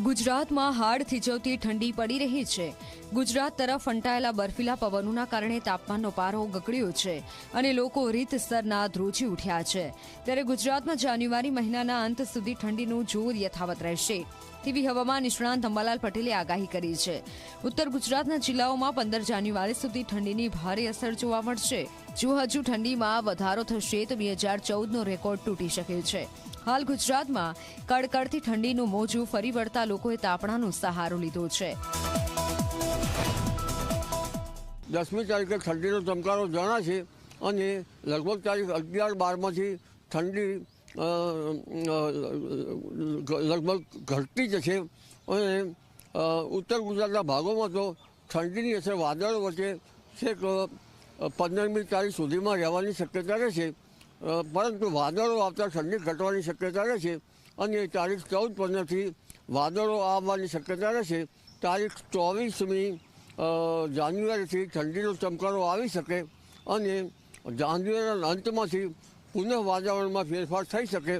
ગુજરાતમાં હાડ થીજવતી ઠંડી પડી રહી છે। ગુજરાત તરફ ફંટાયેલા બર્ફીલા પવનોના કારણે તાપમાનનો પારો ગગડ્યો છે અને લોકો રીતસરના ધ્રુજી ઉઠ્યા છે। ત્યારે ગુજરાતમાં જાન્યુઆરી મહિનાના અંત સુધી ઠંડીનું જોર યથાવત રહેશે તેવી હવામાન નિષ્ણાંત અંબાલાલ પટેલે આગાહી કરી છે। ઉત્તર ગુજરાતના જિલ્લાઓમાં 15 જાન્યુઆરી સુધી ઠંડીની ભારે અસર જોવા મળશે। જો હજુ ઠંડીમાં વધારો થશે તો 2014નો રેકોર્ડ તૂટી શકે છે। હાલ ગુજરાતમાં કડકડતી ઠંડીનું મોજું ફરી વળતા લોકોએ તાપણાનો સહારો લીધો છે। 10મી તારીખે ઠંડીનો ચમકારો જણાશે અને લગભગ તારીખ 11-12માંથી ઠંડી લગભગ ઘટતી જશે અને ઉત્તર ગુજરાતના ભાગોમાં તો ઠંડીની અસર વાદળો વચ્ચે છેક 15મી તારીખ સુધીમાં રહેવાની શક્યતા રહેશે, પરંતુ વાદળો આવતા ઠંડી ઘટવાની શક્યતા રહેશે અને તારીખ 14-15થી વાદળો આવવાની શક્યતા રહેશે। તારીખ 24મી જાન્યુઆરીથી ઠંડીનો ચમકારો આવી શકે અને જાન્યુઆરીના અંતમાંથી પુનઃ વાતાવરણમાં ફેરફાર થઈ શકે।